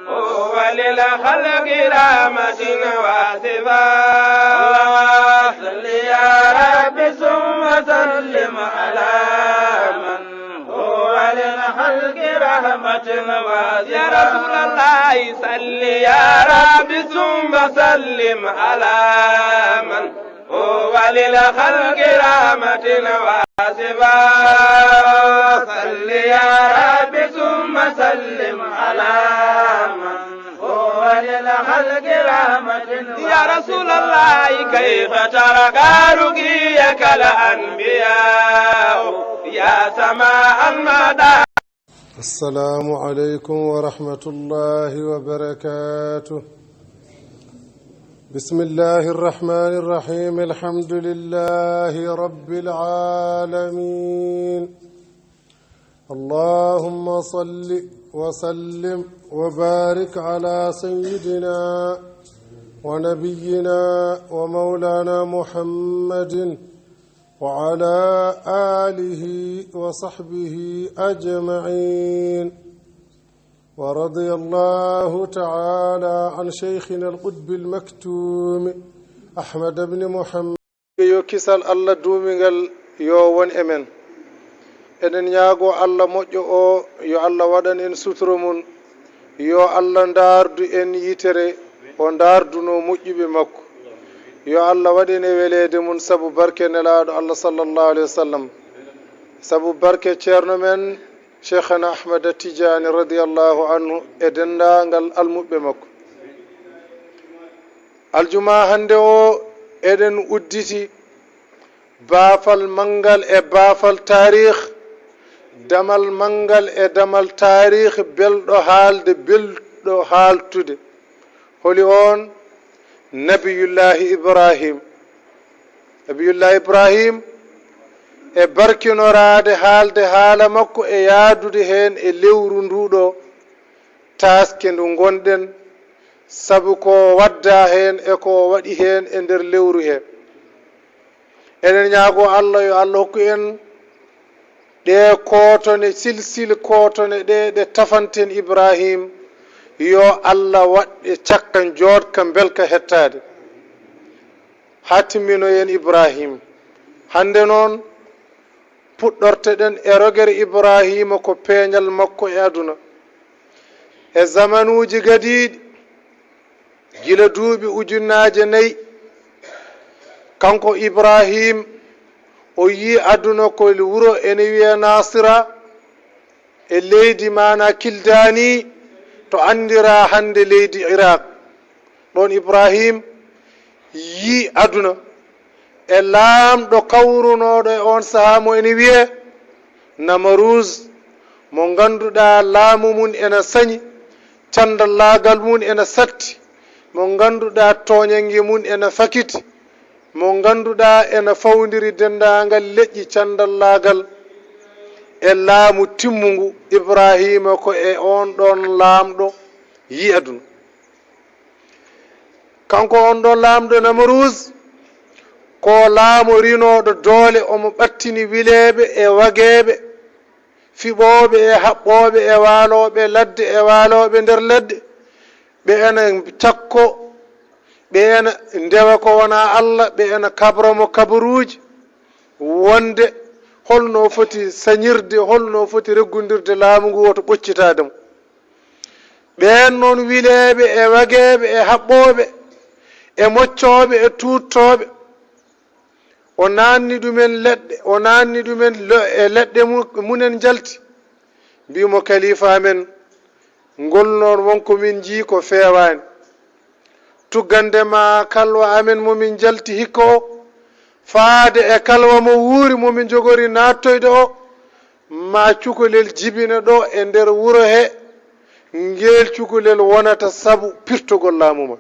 هو للخلق رحمة واسفا صل يا رب ثم سلم على من هو للخلق رحمة واسفا يا رسول الله صل يا رب ثم سلم على من هو للخلق رحمة واسفا صل يا رب ثم سلم على من هو للخلق رحمة يا رسول الله كيف ترك رقيك الأنبياء يا سماء المدى. السلام عليكم ورحمة الله وبركاته. بسم الله الرحمن الرحيم. الحمد لله رب العالمين. اللهم صل وسلم وبارك على سيدنا ونبينا ومولانا محمد وعلى آله وصحبه أجمعين. ورضي الله تعالى عن شيخنا القطب المكتوم أحمد بن محمد يوكسال الله دوميغال يوون امن enen ñaago Allah moƴƴo o yo Allah waɗan en suturo mum yo Allah ndaardu en yitere o ndaarduno moƴƴuɓe makko yo Allah waɗen e weleede mum sabu barke nelaaɗo Allah sallallahu alayhi wa sallam sabu barke ceerno men cheikhana Ahmad Tidiane radiyallahu anhu e dendaangal almuɓɓe makko. aljuma hannde o eɗen udditi baafal mangal e baafal taarikh damal mangal e damal taarikh belɗo haalde belɗo haaltude holi on nabiyullahi ibrahim e barkinoraade haalde haala makko e yaadude heen e lewru nduɗo taaske ndu gonɗen sabu ko wadda heen e ko waɗi heen e nder lewru he. enen ñaago Allah yo Allah hokku en ɗe kootone silsil kootone ɗe tafanten Ibrahim yo Allah waɗɗe cakka jooɗka belka hettaade hatimmino en Ibrahim. hande noon puɗɗorteɗen e rogere Ibrahima ko peeñal makko e aduna e zamanuuji gadiiɗi gila duuɓi ujunnaaje 4 kanko Ibrahim o yi aduna ko wuro ene wiye Nasira e leydi mana Kildani to andira hande leydi Iraq. ɗon Ibrahim yi aduna e laamɗo kawrunoɗo e on saha mo ene wiye Namaruz mo ganduɗa laamu mum ene sañi candallagal mum ene satti mo ganduɗa toñange mum ene fakiti mo ganduɗa ene fawdiri dendagal leƴƴi candallagal e laamu timmugu. Ibrahima ko e on ɗon laamɗo yi aduna. kanko on ɗon laamɗo Namaruz ko laamu rinoɗo doole omo ɓattini wileɓe e wageɓe fiɓoɓe e haɓɓoɓe e waaloɓe ladde e waaloɓe nder ledde ɓe ene cakko ɓe ene ndewa ko wona Allah ɓe ene kabramo kabaruji wonde holno foti sañirde holno foti reggudirde laamu ngu woto ɓoccitademo. ɓen noon wileɓe e wageɓe e haɓɓoɓe e moccoɓe e tuttoɓe o nanni ɗumen leɗɗe o nanni ɗumen e leɗɗe munen jalti mbimo kalifa men ngol noon wonko min jii ko fewani tuggandema kalwa amen momin jalti hikka o faade e kalwa mo wuuri momin jogori nattoyde o ma cukalel jibina ɗo e nder wuro he ngel cukalel wonata sabu pirtogol laamuma.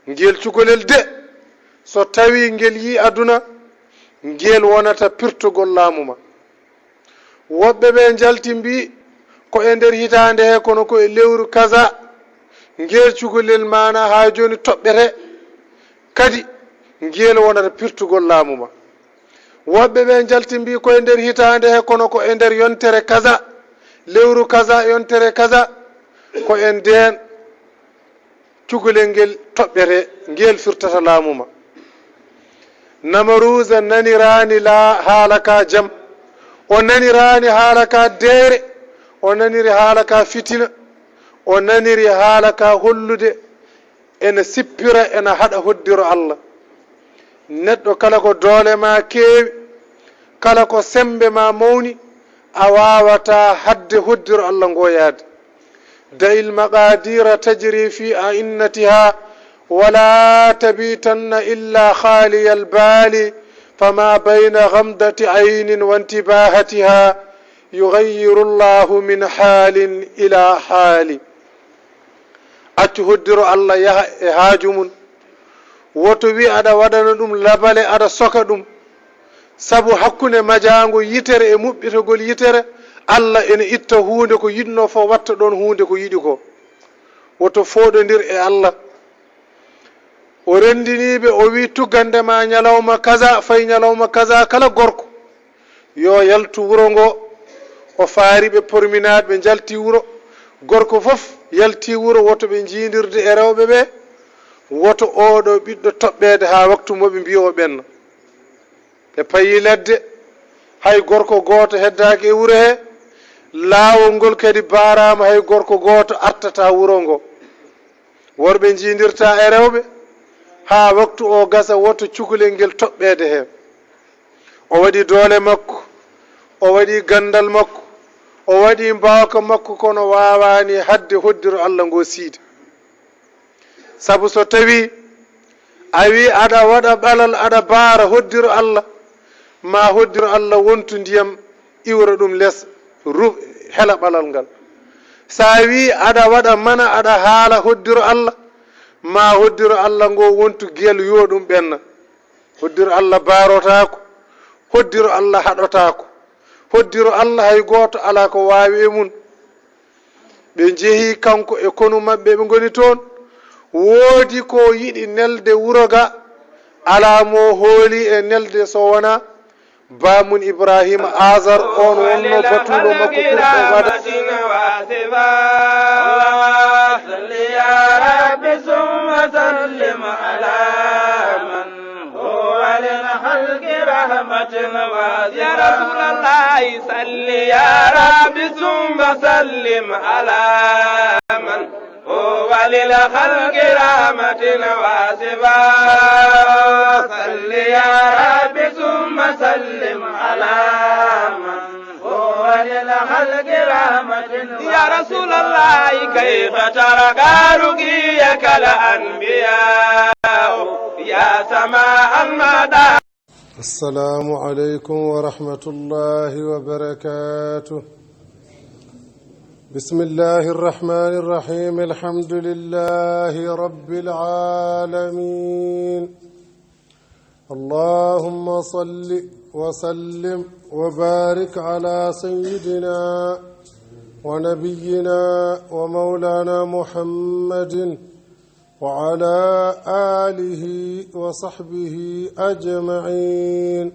ngel cukalel de so tawi ngel yi aduna ngel wonata pirtogol laamuma. woɓɓe ɓe jalti mbi ko e nder hitande he kono ko e lewru kaza ngel cukalel mana ha joni toɓɓete kadi ngel wonata pirtugol laamuma. woɓɓe ɓe jalti mbi koye nder hitande he kono ko e nder yontere kaza lewru kaza yontere kaza ko en nden cugolel ngel toɓɓete ngel firtata laamuma. Namarusa nanirani haala ka jam, o nanirani haala ka deere, o naniri haala ka fitina, o naniri haala ka hollude ene sippira ene haɗa hoddiro Allah. Neɗɗo kala ko doole ma keewi, kala ko sembe ma mawni, a wawata hadde hoddiro Allah ngoyaade. da'il maqadira tajri fi a'innatiha wala tabitanna illa khaliya albali fama bayna ghamdati aynin wa intibahatiha yughayyiru Allahu min halin ila hali. accu hoddiro Allah yaha e haaju mum. woto wi aɗa waɗana ɗum labale aɗa soka ɗum sabu hakkunde majango yitere e muɓɓitogol yitere Allah ene itta hunde ko yiɗno fo watta ɗon hunde ko yiɗi ko. woto foɗodir e Allah. o rendiniɓe o wi tuggandema ñalawma kaza fay ñalawma kaza kala gorko yo yaltu wuro ngo. o faari ɓe porminaɗe ɓe jalti wuro. gorko fof yalti wuro woto ɓe jiidirde e rewɓe ɓe, woto oɗo ɓiɗɗo toɓɓede ha waktu moɓe mbi o ɓenna. ɓe payi ledde hay gorko goto heddaki e wuro he. laawol ngol kadi barama hay gorko goto artata wuro ngo. worɓe jiidirta e rewɓe ha waktu o gasa woto cukalel ngel toɓɓede he. o waɗi doole makko, o waɗi gandal makko, o waɗi mbawka makko, kono wawani hadde hoddiro Allah ngo siide. sabu so tawi a wi aɗa waɗa ɓalal aɗa baara hoddiro Allah, ma hoddiro Allah wontu ndiyam iwra ɗum less hela ɓalal ngal. sa wi aɗa waɗa mana aɗa haala hoddiro Allah, ma hoddiro Allah ngo wontu geel yo ɗum ɓenna. hoddiro Allah barotako, hoddiro Allah haɗotako, hoddiro Allah hay goto ala ko wawi e mun. ɓe jeehi kanko e konu mabɓe ɓe goni toon. woodi ko yiɗi nelde wuro ga, ala mo hooli e nelde so wona bamun Ibrahima Azar. on wonno batuɗo makko ɓurɗo wada. يا رسول الله صل يا رب ثم سلم على من هو للخلق رحمة واسبا. صل يا رب ثم سلم على من هو للخلق رحمة. يا رسول الله كيف ترك رقيك الأنبياء يا سماء المدى. السلام عليكم ورحمة الله وبركاته. بسم الله الرحمن الرحيم. الحمد لله رب العالمين. اللهم صل وسلم وبارك على سيدنا ونبينا ومولانا محمد وعلى آله وصحبه أجمعين.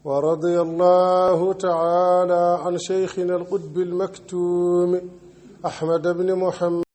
ورضي الله تعالى عن شيخنا القطب المكتوم أحمد بن محمد